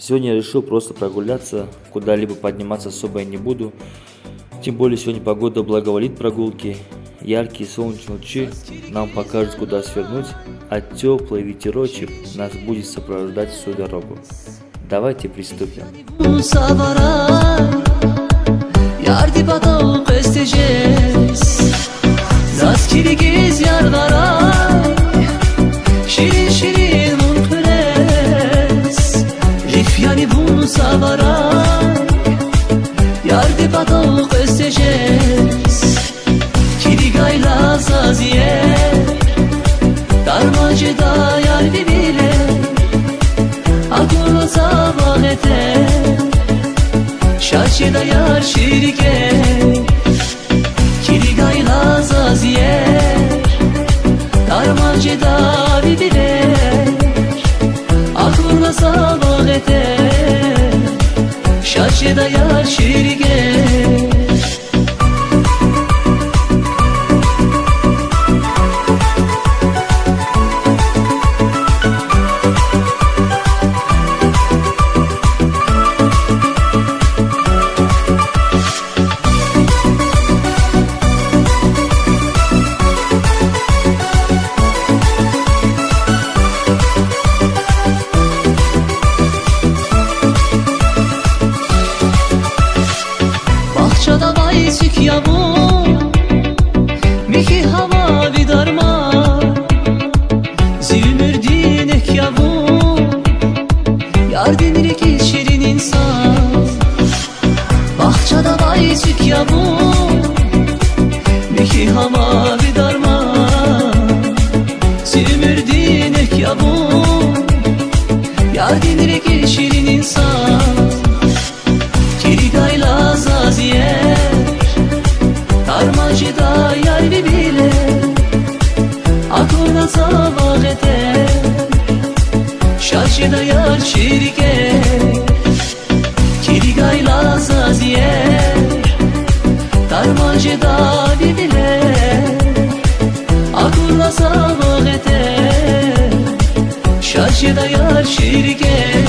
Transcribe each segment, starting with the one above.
Сегодня я решил просто прогуляться, куда-либо подниматься особо я не буду. Тем более сегодня погода благоволит прогулки. Яркие солнечные лучи нам покажут, куда свернуть, а теплый ветерочек нас будет сопровождать всю дорогу. Давайте приступим. Darmacıda yar bibile Aklı zavahete Şaşıda yar şirke Kirigayla zaziye Darmacıda bibile Aklı zavahete Şaşıda yar şirke Bahçada bayçik yavu Meki hava vidarma Zülmür dinek yavu Yar dinirek şirin insan Bahçada bayçik yavu Meki hava vidarma Zülmür dinek yavu Yar dinirek şirin insan Kirigayla zaziye Darmacıda yar bibile Aklına zavahete Şaşıda yar şirke Kirigayla zaziye Darmacıda bibile Aklına zavahete Şaşıda yar şirke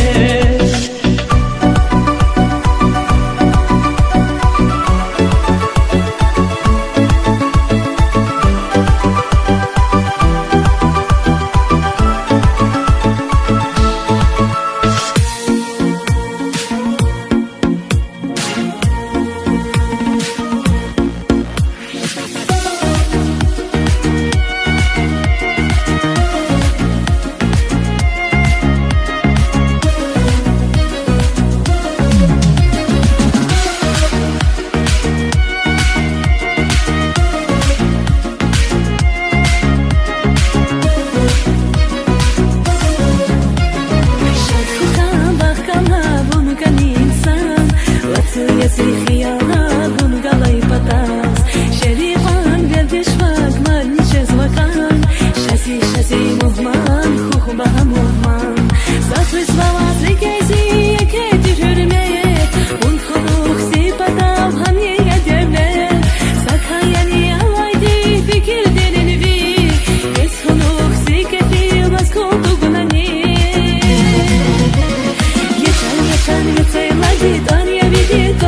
Geçen geçen yatayla git, anya bir git,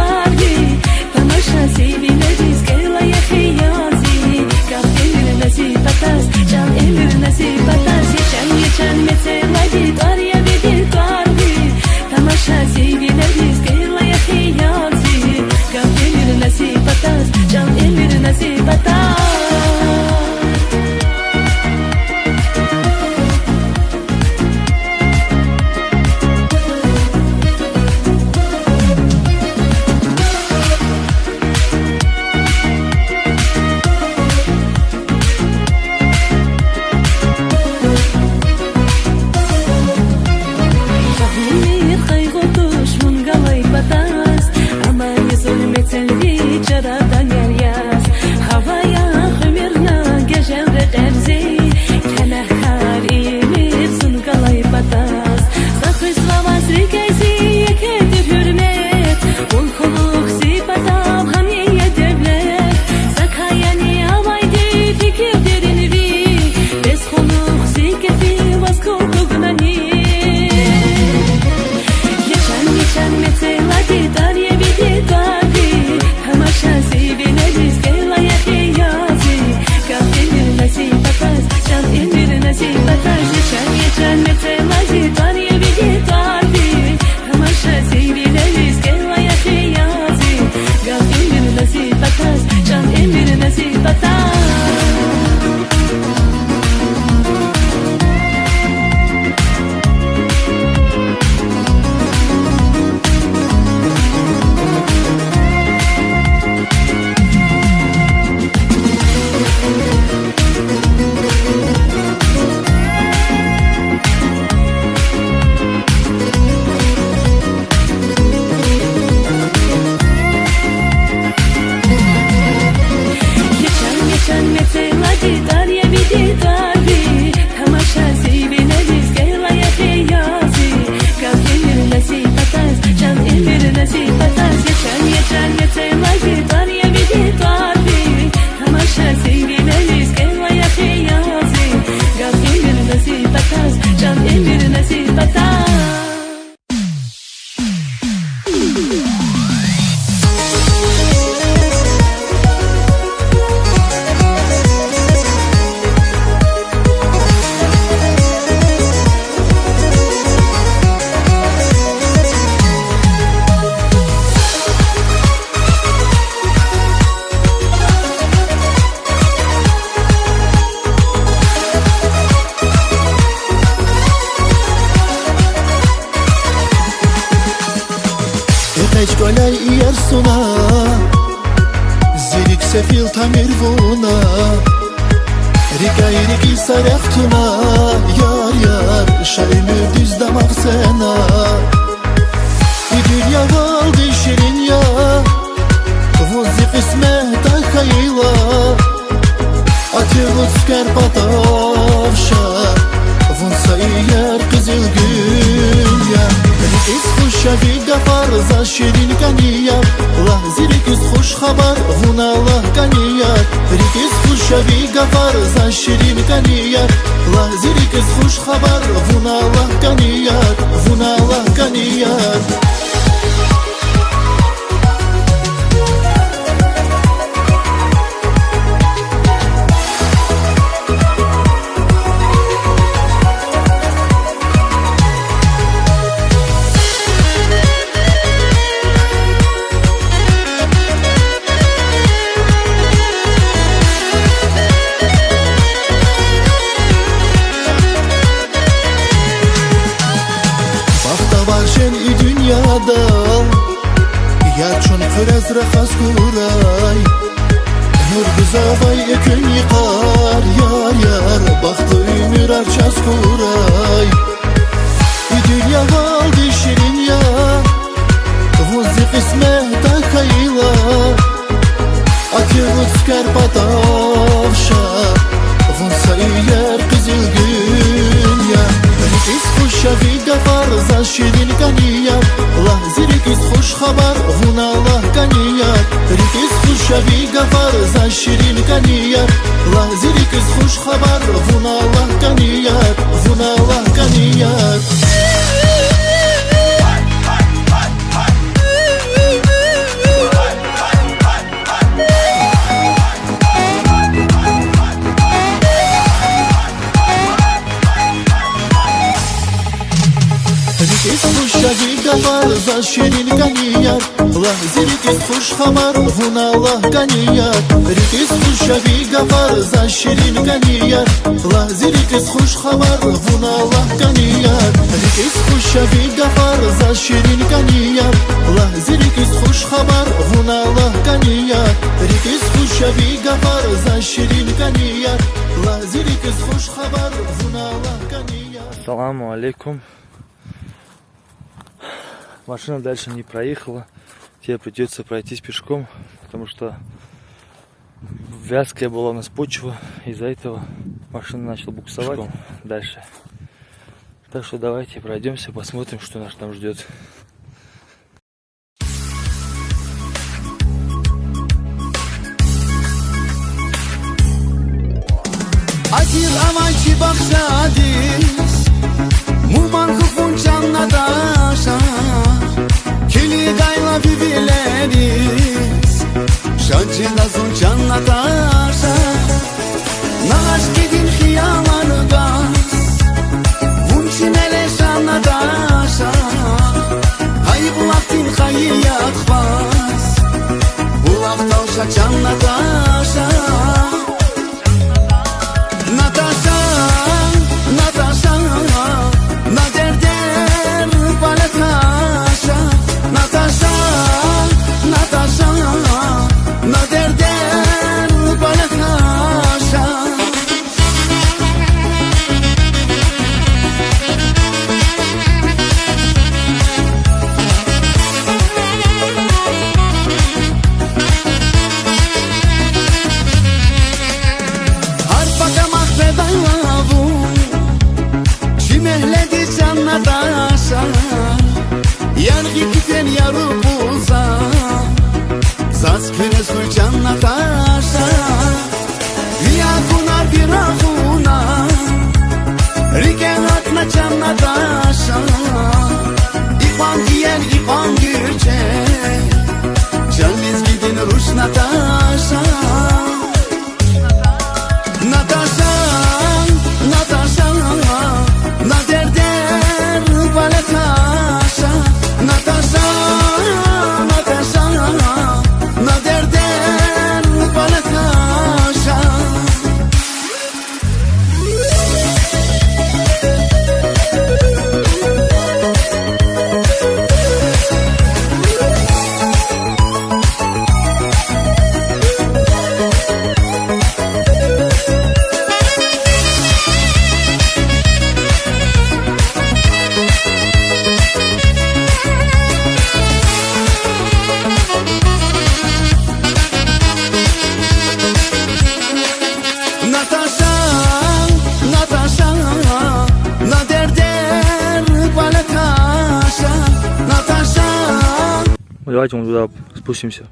Hiç kolay yer suna Zirik sefil tamir vuna Rika sarehtuna Yar yar şaymür düz damak sena Dünya kaldı şirin ya Vuzi kısmet akayla Atıyor tüker patavşa Vunsa yer kızıl gül ya Rikiz kuşa bir gafar za şirin kaniyar La zirikiz hoş haber vuna Allah kaniyar Rikiz kuşa bir gafar za şirin kaniyar La zirikiz hoş haber vuna Allah kaniyar Vuna Allah kaniyar Ya çun kırez rekhas kuray Nur güzavay ekün yıkar Yar yar baktı ümür arçaz kuray Dünya kaldı şirin ya Vuzi kısmet akayla Atıyor tüker patavşa Vunsa yer kızıl gün ya Rikiz kuşa bir gafar za şirin kaniyar La zirikiz hoş haber vuna Allah kaniyar Rikiz kuşa bir gafar za şirin kaniyar La zirikiz hoş haber vuna Allah kaniyar Vuna Allah kaniyar Rikiz kuşa bir gafar za şirin kaniyar La zirikiz hoş haber vuna Allah kaniyar Rikiz kuşa bir gafar za şirin kaniyar La zirikiz hoş haber vuna Allah kaniyar Rikiz kuşa bir gafar za şirin kaniyar La zirikiz hoş haber vuna Allah kaniyar Rikiz kuşa bir gafar za şirin kaniyar La zirikiz hoş haber vuna Allah kaniyar Ассаламу алейкум. Машина дальше не проехала. Тебе придется пройтись пешком, потому что вязкая была у нас почва. Из-за этого машина начала буксовать дальше. Так что давайте пройдемся, посмотрим, что нас там ждет. Acil avanci bakşadis Muman kufun canla daşa Kili gayla bibileris Şancıla zun canla daşa Naş gidin hiyalanı gaz Vunçi mele şanla daşa Hayy bulaktin hayyat bas Bulak tavşa canla daşa Natasha, Natasha, na derder palatasha. Natasha, Natasha, na derder palatasha. Яркий китен яру пуза Заскине сульчан Наташа Я кунар пирахуна Рике хатна чан Наташа İkvan giyen ikvan gürçe Can biz gidin ruş Natasha Natasha, Natasha Na derder palatasha Natasha, Natasha Na derder palatasha Давайте мы туда спустимся.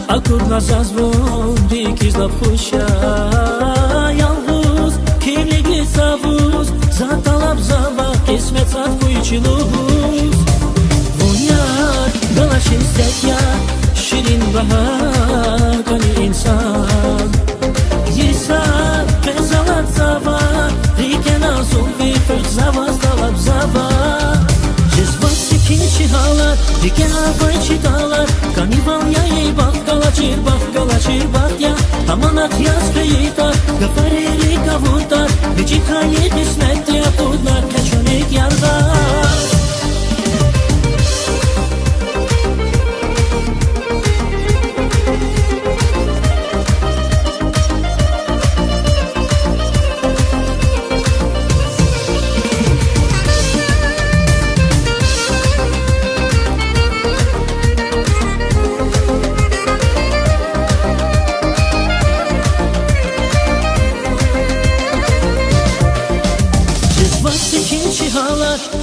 Akur nazazvon dikiz la khusha Yalnız kirli savuz Zatalab zava kismet двадцатку и челус. Вуняр, галаши стятья, ширин бага, кани инсан. Еса, безалат зава, рикена зумби, ферзава, сталаб зава. Жезвасти кинчи халат, рикена вайчиталар, канивал я ей бах, галачир бах я. Аманат яскаитар, гафари рика вутар, бичикает и сметя туднар, качуник яргар.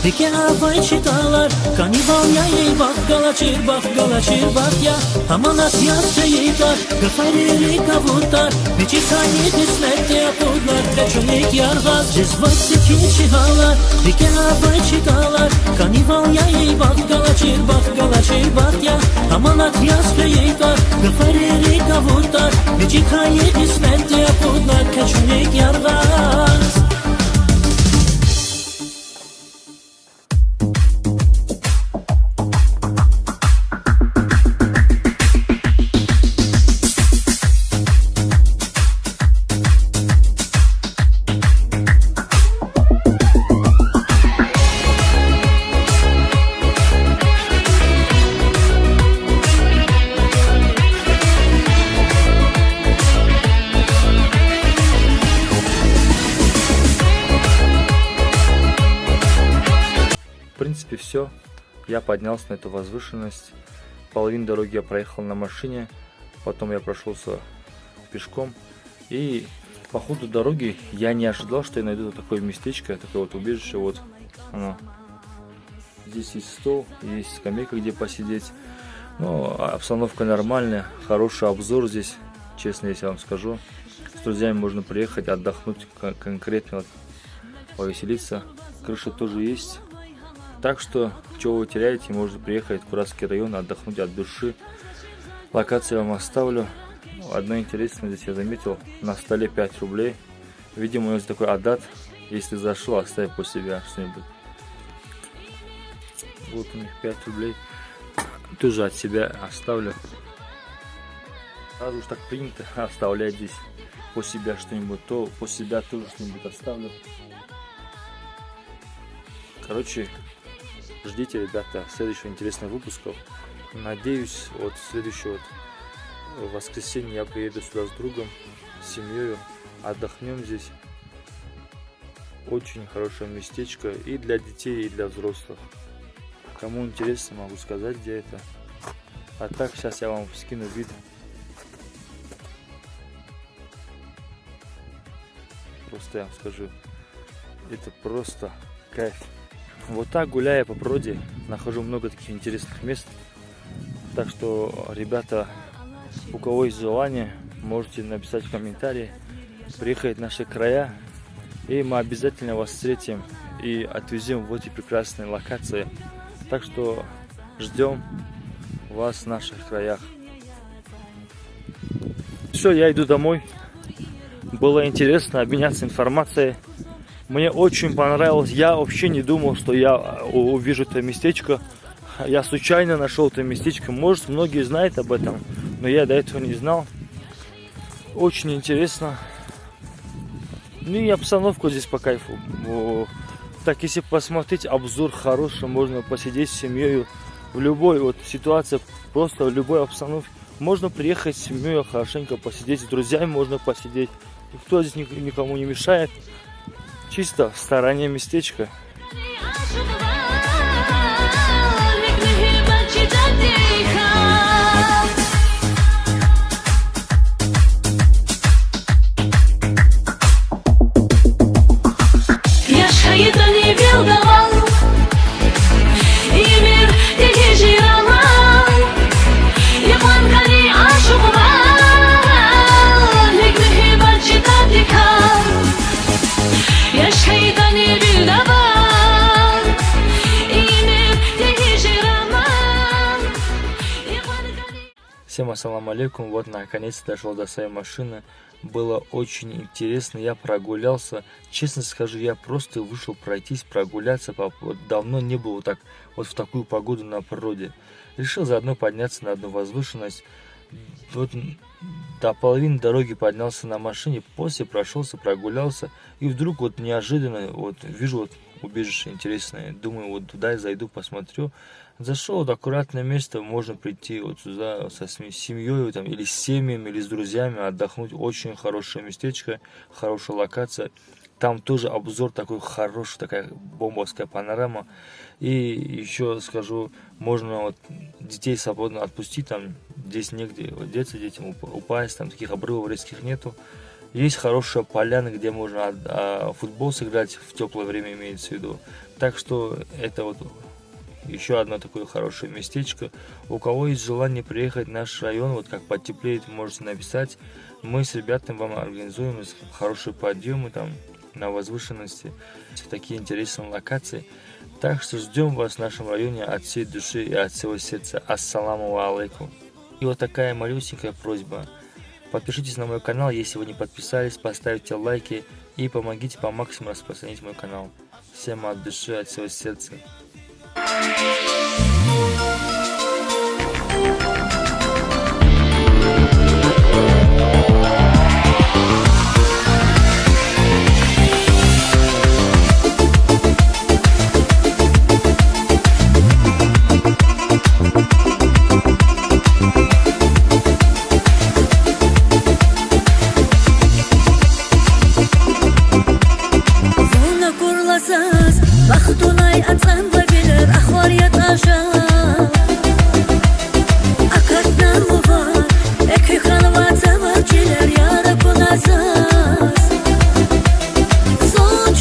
Дике авай читалар, канивал я ей бах, галачир бах я. Аманат яскаитар, гафари рика вутар, бичикает и сметя туднар, качуник яргар. Жезвасти кинчи халар, дике авай читалар, канивал я ей бах, галачир бах я. Аманат яскаитар, гафари рика вутар, бичикает и сметя туднар, качуник яргар. В принципе, все. Я поднялся на эту возвышенность. Половину дороги я проехал на машине. Потом я прошелся пешком. И по ходу дороги я не ожидал, что я найду такое местечко, такое вот убежище. Вот оно. Здесь есть стол, есть скамейка, где посидеть. Ну, обстановка нормальная. Хороший обзор здесь, честно, если я вам скажу. С друзьями можно приехать, отдохнуть конкретно, вот, повеселиться. Крыша тоже есть. Так что, чего вы теряете, можно приехать в Куратский район, отдохнуть от души. Локацию я вам оставлю. Одно интересное здесь я заметил, на столе 5 рублей. Видимо, у нас такой адат, если зашел, оставь после себя что-нибудь. Вот у них 5 рублей. Тоже от себя оставлю. Раз уж так принято оставлять здесь после себя что-нибудь, то после себя тоже что-нибудь оставлю. Короче, ждите, ребята, следующего интересного выпуска. Надеюсь, вот в следующее воскресенье я приеду сюда с другом, с семьей, отдохнем здесь. Очень хорошее местечко и для детей, и для взрослых. Кому интересно, могу сказать, где это. А так, сейчас я вам скину вид. Просто я вам скажу, это просто кайф. Вот так, гуляя по природе, нахожу много таких интересных мест. Так что, ребята, у кого есть желание, можете написать в комментарии, приехать в наши края, и мы обязательно вас встретим и отвезем в эти прекрасные локации. Так что ждем вас в наших краях. Все, я иду домой. Было интересно обменяться информацией. Мне очень понравилось. Я вообще не думал, что я увижу это местечко. Я случайно нашел это местечко. Может, многие знают об этом, но я до этого не знал. Очень интересно. Ну и обстановка здесь по кайфу. Так, если посмотреть, обзор хороший. Можно посидеть с семьей. В любой вот ситуации, просто в любой обстановке. Можно приехать с семьей, хорошенько посидеть. С друзьями можно посидеть. Никто здесь никому не мешает. Чисто в стороне местечко. يا شهيدني بالدبا Всем ассаламу алейкум. Вот наконец-то дошел до своей машины. Было очень интересно, я прогулялся. Честно скажу, я просто вышел пройтись, прогуляться. Вот давно не был так, вот в такую погоду на природе. Решил заодно подняться на одну возвышенность. Вот до половины дороги поднялся на машине, после прошелся, прогулялся. И вдруг вот неожиданно вот вижу вот убежище интересное. Думаю, вот туда я зайду, посмотрю. Зашел вот аккуратное место, можно прийти вот сюда со семьей там, или с семьями, или с друзьями отдохнуть. Очень хорошее местечко, хорошая локация. Там тоже обзор такой хороший, такая бомбовская панорама. И еще скажу, можно вот детей свободно отпустить, там здесь негде вот деться, детям упасть, там таких обрывов резких нету. Есть хорошая поляна, где можно футбол сыграть, в теплое время имеется в виду. Так что это вот еще одно такое хорошее местечко. У кого есть желание приехать в наш район, вот как потеплеет, можете написать. Мы с ребятами вам организуем хорошие подъемы там на возвышенности, такие интересные локации. Так что ждем вас в нашем районе от всей души и от всего сердца. Ассаламу алейкум. И вот такая малюсенькая просьба. Подпишитесь на мой канал, если вы не подписались, поставьте лайки и помогите по максимуму распространить мой канал. Всем от души, от всего сердца. Бахтунай ацан вабилер ахварiyat aşağı Akatnar mı var ekran vatsa varçiler yara kunasız Zol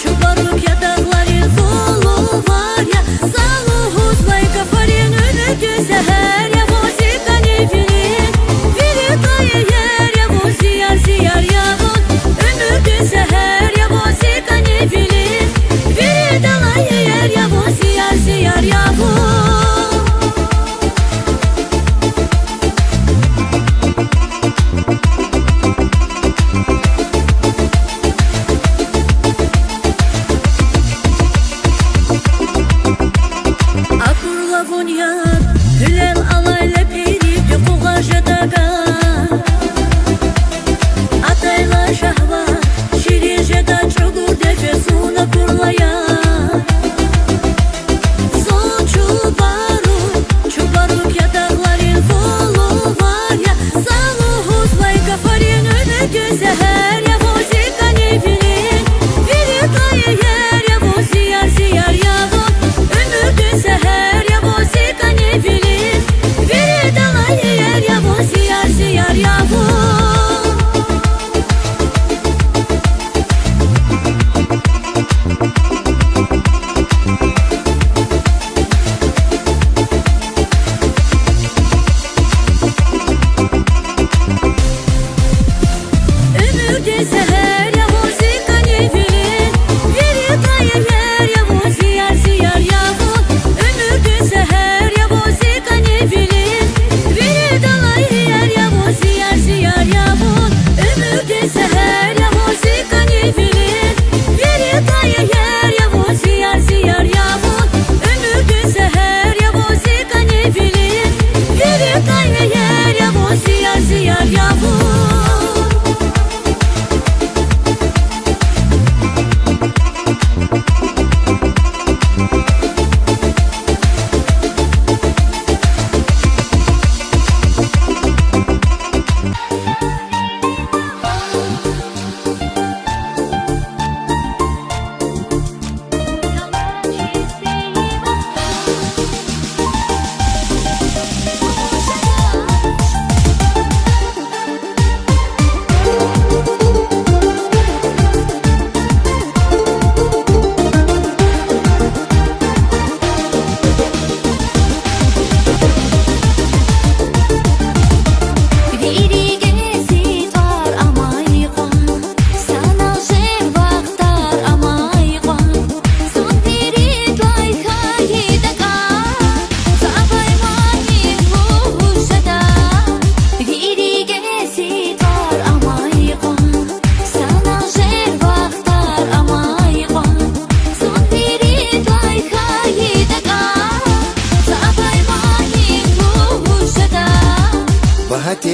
çubaruk ya dağları zolu var ya Zalu huzlay kafarin önü düzeher ya Vozika ne filin Fili dayı yer ya Voziyar ziyar ya Önü düzeher ya Vozika ne filin Vida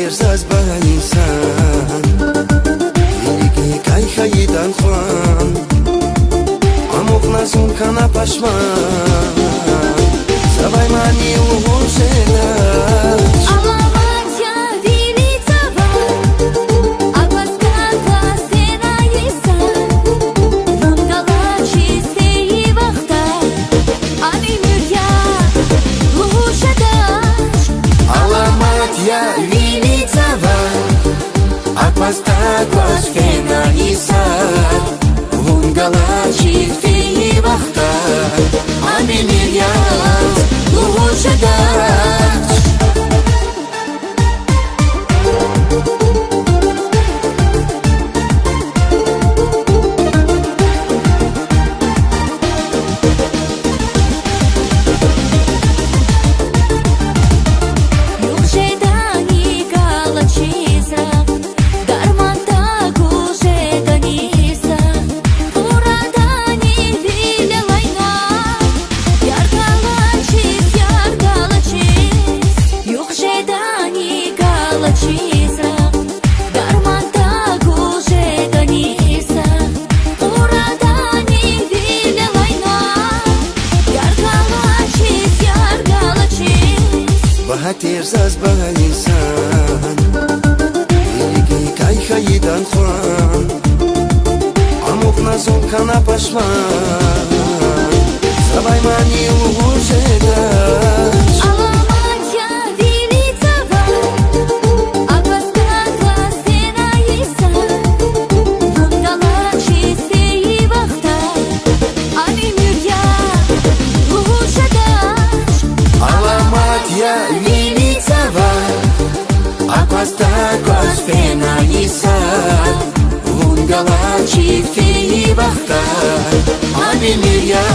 Bahaterzazban insan Ilgi kayhayidan kwan Amok nazun kana pashman Zabay mani uhuselas Alamatya Vilitava Apaskatva stena isa Vungala чистые вахта Ami mürya Luhuşadaş Alamatya Vilitava Apaskatva stena isa Vungala чистые вахта Ami mürya Luhuşadaş Bahaterzazban insan Ilgi kayhayidan kwan Amok nazon kana pashman Zabay mani uhuselas Alamatya Vilitava Apaskatva stena isa Vungala чистые вахта Ami mürya Luhuşadaş Alamatya Vilitava Apaskatva stena isa Vungala чистые вахта Ami mürya